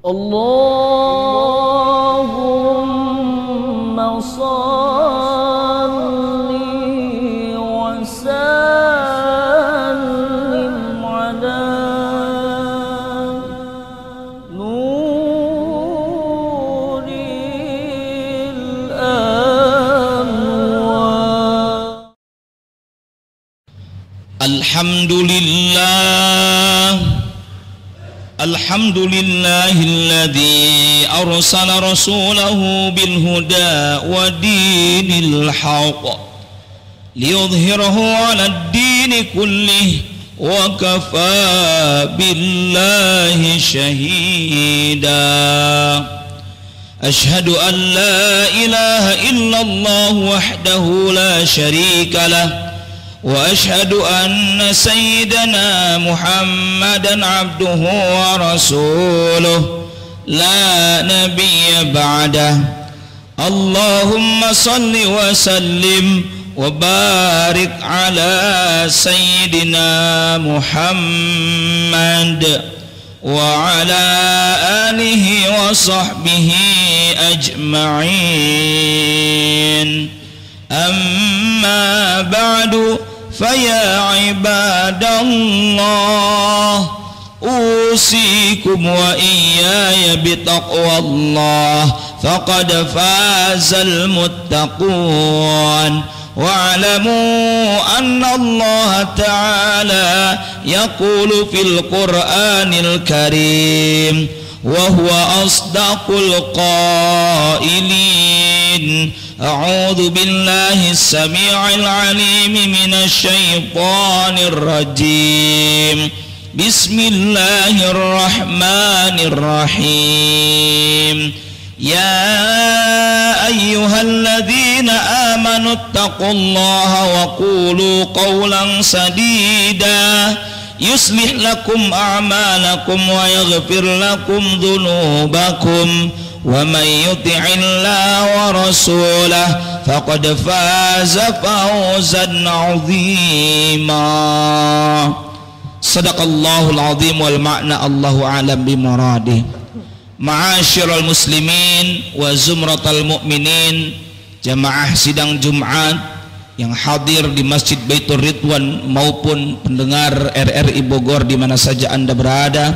Allahumma salli wa sallim ala nuril anwar. Alhamdulillah, alhamdulillahilladzi arsala rasulahu bil huda wa dinil haqq liyudhhirahu 'alad dini kullih wa kafaa billahi shahida. Ashhadu an la ilaha illallah wahdahu la sharika lah وأشهد أن سيدنا محمدا عبده ورسوله لا نبي بعده. اللهم صل وسلم وبارك على سيدنا محمد وعلى آله وصحبه أجمعين. أما بعد فيا عباد الله أوصيكم وإياي بتقوى الله فقد فاز المتقون. واعلموا أن الله تعالى يقول في القرآن الكريم وهو أصدق القائلين: أعوذ بالله السميع العليم من الشيطان الرجيم. بسم الله الرحمن الرحيم. يا أيها الذين آمنوا اتقوا الله وقولوا قولا سديدا يصلح لكم أعمالكم ويغفر لكم ذنوبكم ومن يطع الله ورسوله فقد فاز فوزا عظيما. صدق الله العظيم والمعنى الله أعلم بمراده. Ma'asyiral muslimin wa zumratal mu'minin, jamaah sidang Jumat yang hadir di Masjid Baitur Ridwan maupun pendengar RRI Bogor di mana saja Anda berada,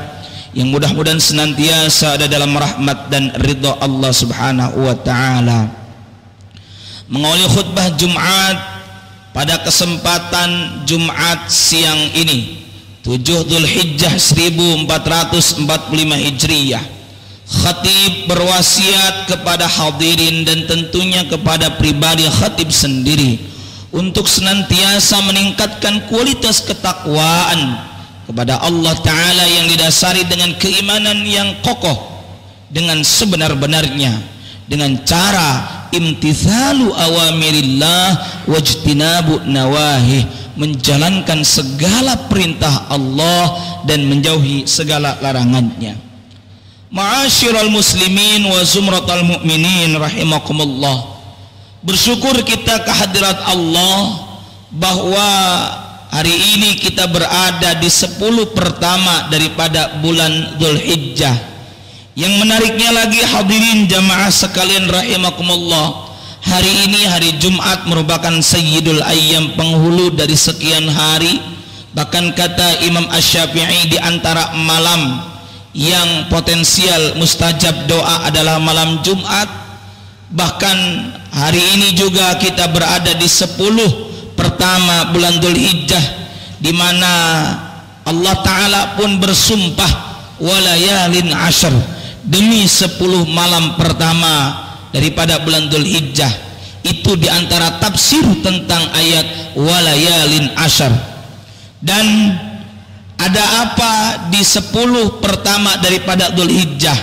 yang mudah-mudahan senantiasa ada dalam rahmat dan ridha Allah Subhanahu wa taala. Mengawali khutbah Jumat pada kesempatan Jumat siang ini 7 Dzulhijjah 1445 Hijriyah, khatib berwasiat kepada hadirin dan tentunya kepada pribadi khatib sendiri untuk senantiasa meningkatkan kualitas ketakwaan kepada Allah Ta'ala yang didasari dengan keimanan yang kokoh dengan sebenar-benarnya, dengan cara imtithalu awamirillah wajtinabu nawahih, menjalankan segala perintah Allah dan menjauhi segala larangannya. Ma'asyiral muslimin wa zumratal mu'minin rahimakumullah, bersyukur kita kehadirat Allah bahwa hari ini kita berada di 10 pertama daripada bulan Dzulhijjah. Yang menariknya lagi hadirin jamaah sekalian rahimakumullah, hari ini hari Jumat merupakan sayyidul ayyam, penghulu dari sekian hari. Bahkan kata Imam Asy-Syafi'i, di antara malam yang potensial mustajab doa adalah malam Jumat. Bahkan hari ini juga kita berada di 10 pertama bulan Dzulhijjah, di mana Allah Ta'ala pun bersumpah walayalin ashar, demi 10 malam pertama daripada bulan Dzulhijjah. Itu di antara tafsir tentang ayat walayalin ashar. Dan ada apa di 10 pertama daripada Dzulhijjah,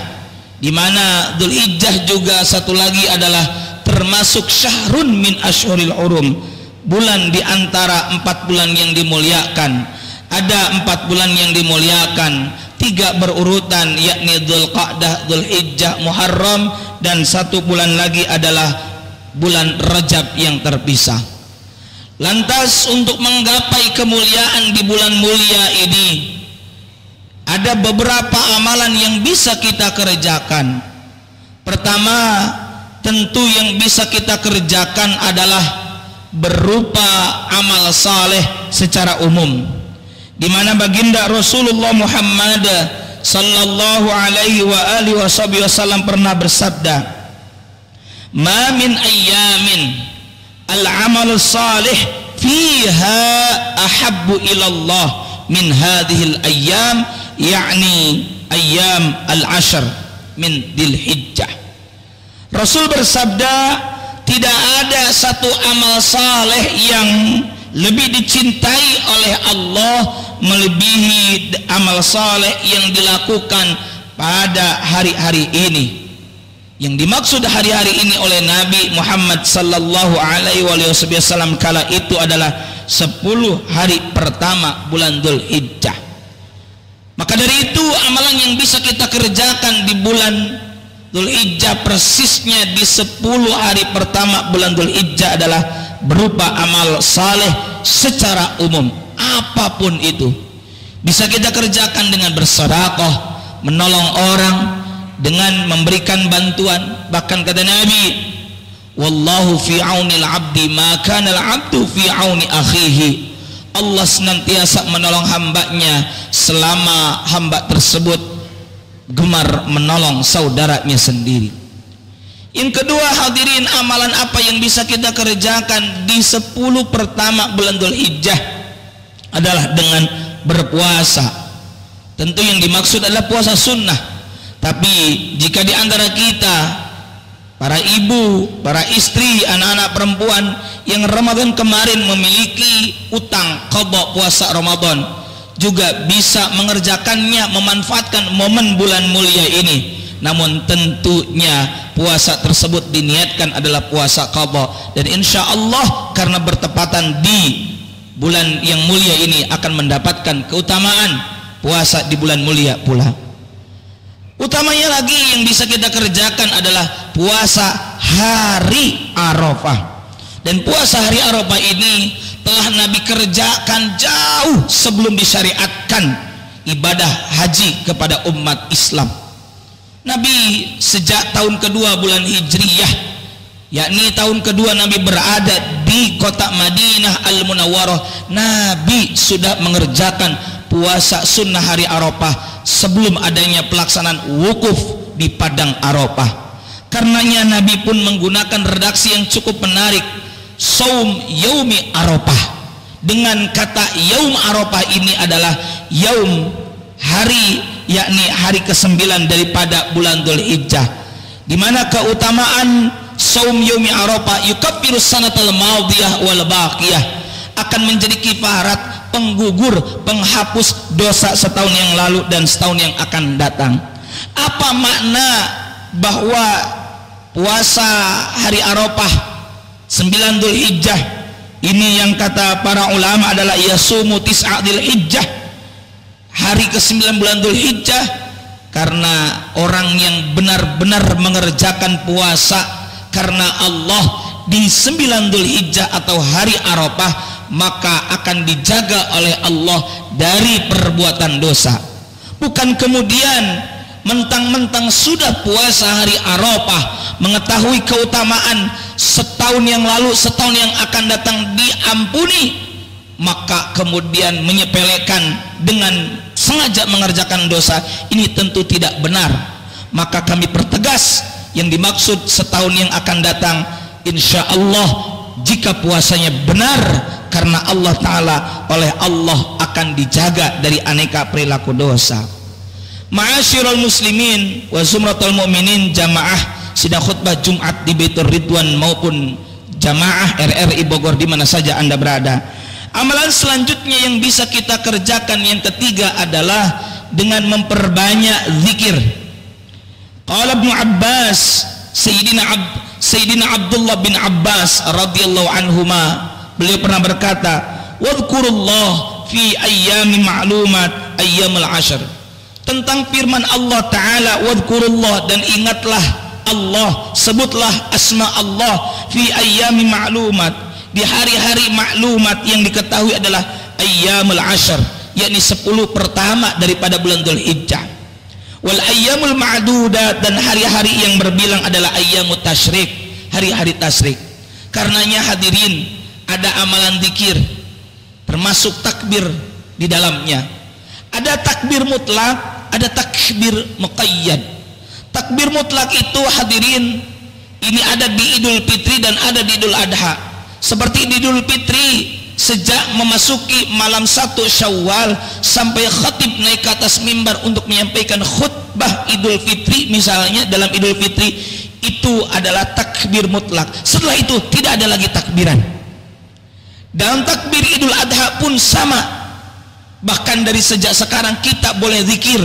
di mana Dzulhijjah juga satu lagi adalah termasuk syahrun min asyhuril hurum, bulan di antara 4 bulan yang dimuliakan. Ada 4 bulan yang dimuliakan, 3 berurutan, yakni Dzulqa'dah, Dzulhijjah, Muharram, dan 1 bulan lagi adalah bulan Rajab yang terpisah. Lantas untuk menggapai kemuliaan di bulan mulia ini, ada beberapa amalan yang bisa kita kerjakan. Pertama, tentu yang bisa kita kerjakan adalah berupa amal saleh secara umum, di mana baginda Rasulullah Muhammad sallallahu alaihi wa alihi wasallam pernah bersabda, "Ma min ayyamin al-amal salih fiha ahabbu ila Allah min hadhil ayyam, yakni ayyam al-ashr min Dzulhijjah." Rasul bersabda, tidak ada satu amal saleh yang lebih dicintai oleh Allah melebihi amal saleh yang dilakukan pada hari-hari ini. Yang dimaksud hari-hari ini oleh Nabi Muhammad sallallahu alaihi wasallam kala itu adalah 10 hari pertama bulan Dzulhijjah. Maka dari itu amalan yang bisa kita kerjakan di bulan Dzulhijjah, persisnya di 10 hari pertama bulan Dzulhijjah, adalah berupa amal saleh secara umum. Apapun itu bisa kita kerjakan dengan bersedekah, menolong orang, dengan memberikan bantuan. Bahkan kata Nabi, wallahu fi aunil abdi ma kana al abdu fi auni akhihi. Allah senantiasa menolong hambanya selama hamba tersebut gemar menolong saudaranya sendiri. Yang kedua, hadirin, amalan apa yang bisa kita kerjakan di 10 pertama bulan Dzulhijjah adalah dengan berpuasa. Tentu yang dimaksud adalah puasa sunnah. Tapi jika di antara kita, para ibu, para istri, anak-anak perempuan yang Ramadan kemarin memiliki utang qada puasa Ramadan, juga bisa mengerjakannya, memanfaatkan momen bulan mulia ini. Namun tentunya puasa tersebut diniatkan adalah puasa qada, dan insya Allah karena bertepatan di bulan yang mulia ini akan mendapatkan keutamaan puasa di bulan mulia pula. Utamanya lagi yang bisa kita kerjakan adalah puasa hari Arafah. Dan puasa hari Arafah ini telah Nabi kerjakan jauh sebelum disyariatkan ibadah haji kepada umat Islam. Nabi sejak tahun kedua bulan Hijriyah, yakni tahun kedua Nabi berada di kota Madinah Al-Munawwarah, Nabi sudah mengerjakan puasa sunnah hari Arafah sebelum adanya pelaksanaan wukuf di padang Arafah. Karenanya Nabi pun menggunakan redaksi yang cukup menarik, saum yaumi Arafah. Dengan kata yaum Arafah ini adalah yaum hari, yakni hari ke-9 daripada bulan Dzulhijjah, di mana keutamaan saum yaumi Arafah yukaffiru sanatal madiyah wal baqiyah, akan menjadi kifarat, penggugur, penghapus dosa setahun yang lalu dan setahun yang akan datang. Apa makna bahwa puasa hari Arafah 9 Dzulhijjah ini? Yang kata para ulama adalah yasumu tis'a Dzulhijjah, hari ke-9 bulan Dzulhijjah, karena orang yang benar-benar mengerjakan puasa karena Allah di 9 Dzulhijjah atau hari Arafah, maka akan dijaga oleh Allah dari perbuatan dosa. Bukan kemudian mentang-mentang sudah puasa hari Arafah, mengetahui keutamaan setahun yang lalu, setahun yang akan datang diampuni, maka kemudian menyepelekan dengan sengaja mengerjakan dosa. Ini tentu tidak benar. Maka kami pertegas, yang dimaksud setahun yang akan datang, insya Allah jika puasanya benar karena Allah Ta'ala, oleh Allah akan dijaga dari aneka perilaku dosa. Ma'asyiral muslimin wa zumratul mu'minin, jamaah sidang khutbah Jumat di Baitur Ridwan maupun jamaah RRI Bogor di mana saja Anda berada, amalan selanjutnya yang bisa kita kerjakan yang ketiga adalah dengan memperbanyak zikir. Qala Ibnu Abbas, Sayyidina Abdullah bin Abbas radhiyallahu anhuma, beliau pernah berkata, wadhkurullah fi ayyami ma'lumat ayyamul ashr, tentang firman Allah Ta'ala, wadhkurullah, dan ingatlah Allah, sebutlah asma Allah, fi ayyami ma'lumat, di hari-hari maklumat yang diketahui adalah ayyamul ashr, yakni 10 pertama daripada bulan Dzulhijjah. Wal ayyamul ma'dudat, dan hari-hari yang berbilang adalah ayyamut tasyrik, hari-hari tasyrik. Karenanya hadirin, ada amalan zikir termasuk takbir di dalamnya. Ada takbir mutlak, ada takbir muqayyad. Takbir mutlak itu hadirin, ini ada di Idul Fitri dan ada di Idul Adha. Seperti di Idul Fitri, sejak memasuki malam 1 Syawal sampai khatib naik ke atas mimbar untuk menyampaikan khutbah Idul Fitri, misalnya dalam Idul Fitri, itu adalah takbir mutlak. Setelah itu tidak ada lagi takbiran. Dalam takbir Idul Adha pun sama. Bahkan dari sejak sekarang kita boleh zikir.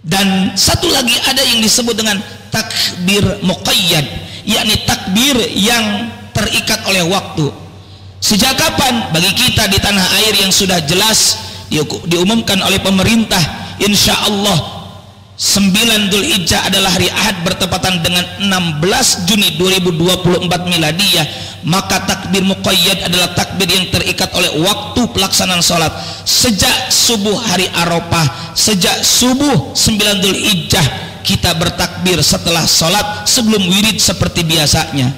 Dan satu lagi ada yang disebut dengan takbir muqayyad, yakni takbir yang terikat oleh waktu. Sejak kapan? Bagi kita di tanah air yang sudah jelas diumumkan oleh pemerintah, insya Allah 9 Dzulhijjah adalah hari Ahad bertepatan dengan 16 Juni 2024 miladiyah. Maka takbir muqayyad adalah takbir yang terikat oleh waktu pelaksanaan sholat. Sejak subuh hari Arafah, sejak subuh 9 Dzulhijjah kita bertakbir setelah sholat sebelum wirid seperti biasanya.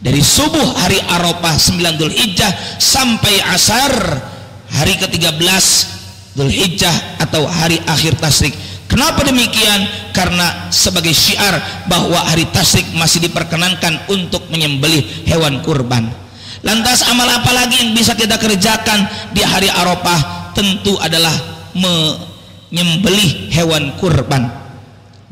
Dari subuh hari Arafah 9 Dzulhijjah sampai asar hari ke-13 Dzulhijjah atau hari akhir tasyrik. Kenapa demikian? Karena sebagai syiar bahwa hari tasyrik masih diperkenankan untuk menyembelih hewan kurban. Lantas amal apa lagi yang bisa kita kerjakan di hari Arafah? Tentu adalah menyembelih hewan kurban.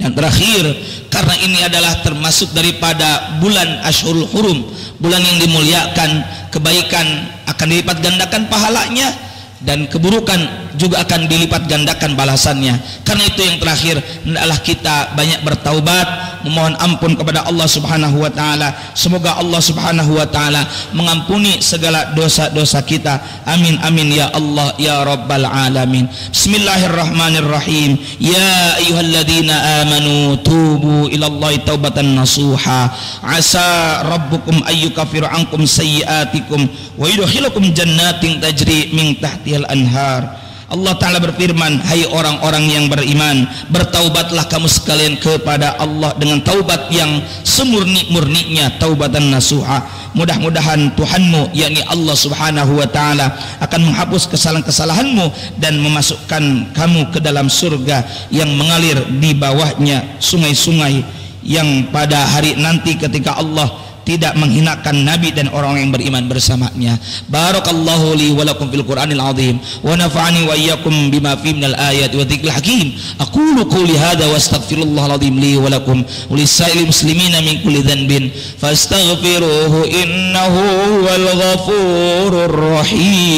Dan terakhir, karena ini adalah termasuk daripada bulan Ashhurul Hurum, bulan yang dimuliakan, kebaikan akan dilipat gandakan pahalanya dan keburukan juga akan dilipat gandakan balasannya. Karena itu yang terakhir, hendaklah kita banyak bertaubat, memohon ampun kepada Allah Subhanahu wa taala. Semoga Allah Subhanahu wa taala mengampuni segala dosa-dosa kita. Amin amin ya Allah ya rabbal alamin. Bismillahirrahmanirrahim. Ya ayyuhalladzina amanu tubu ilallahi taubatan nasuha. Asa rabbukum ayyukaffira ankum sayyiatikum wa yudkhilukum jannatin tajri min tahtihal anhar. Allah Ta'ala berfirman, hai orang-orang yang beriman, bertaubatlah kamu sekalian kepada Allah dengan taubat yang semurni-murninya, taubatan nasuha. Mudah-mudahan Tuhanmu, yakni Allah Subhanahu wa Ta'ala, akan menghapus kesalahan-kesalahanmu dan memasukkan kamu ke dalam surga yang mengalir di bawahnya sungai-sungai, yang pada hari nanti ketika Allah tidak menghinakan Nabi dan orang yang beriman bersamanya. Barakallahu li wa lakum fil Qur'anil azim wa nafa'ani wa iyyakum bima fihi minal ayati wa dzikril hakim. Aqulu qouli hadza wa astaghfirullahal azim li wa lakum wa lisa'il muslimina min kulli dhanbin fastaghfiruhu innahu huwal ghafurur rahim.